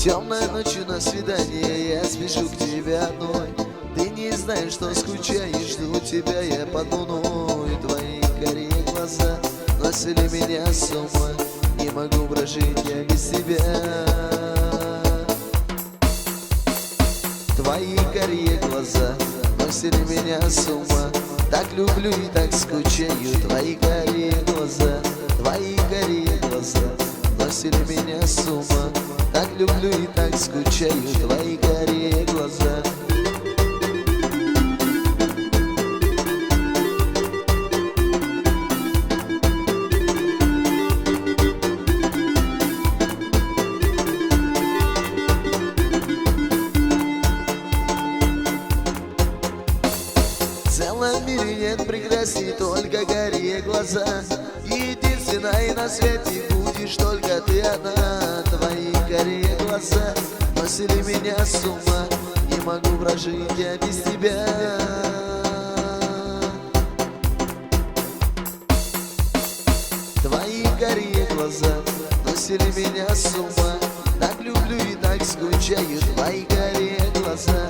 Темной ночью на свидание я спешу к тебе одной. Ты не знаешь, что скучаешь, жду тебя я под луной. Твои карие глаза носили меня с ума, не могу прожить я без тебя. Твои карие глаза носили меня с ума, так люблю и так скучаю. Твои карие глаза носили меня с ума, так люблю и так скучаю. Твои карие глаза. В целом мире нет прекрасней, только карие глаза. Единственной на свете будешь только ты одна. Твои карие глаза носили меня с ума, не могу прожить я без тебя. Твои карие глаза носили меня с ума, так люблю и так скучаю. Твои карие глаза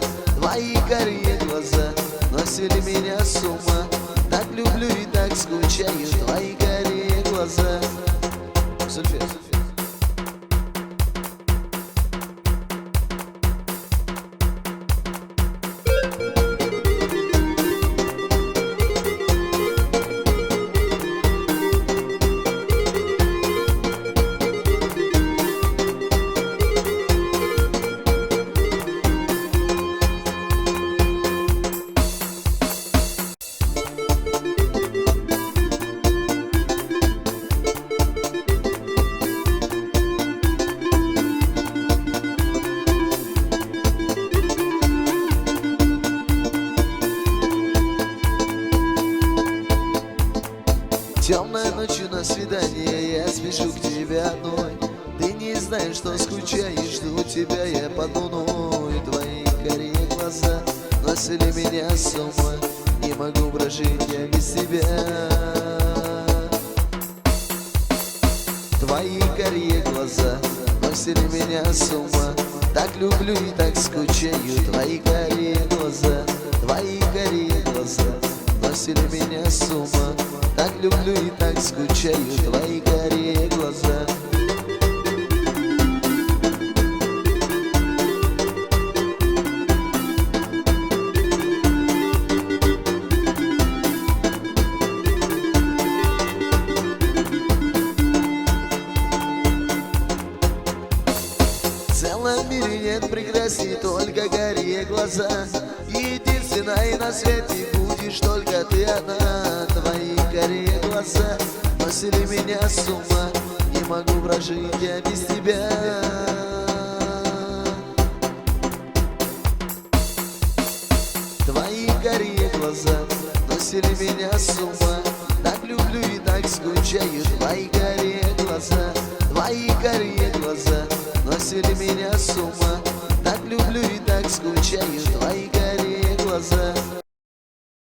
носили меня с ума, так люблю и так скучаю. Твои карие глаза. Сульфет. Темной ночью на свидание я спешу к тебе одной. Ты не знаешь, что скучаешь, жду тебя я под луной. Твои карие глаза носили меня с ума, не могу прожить я без тебя. Твои карие глаза носили меня с ума, так люблю и так скучаю. Твои карие глаза носили меня с ума, так люблю и так скучаю. Твои карие глаза. В целом мире нет прекрасней, только карие глаза. Единственной на свете будешь только ты одна. Твои карие глаза носили меня с ума, не могу прожить я без тебя. Твои карие глаза носили меня с ума, так люблю и так скучаю. Твои карие глаза носили меня с ума, так люблю и так скучаю. Твои карие глаза.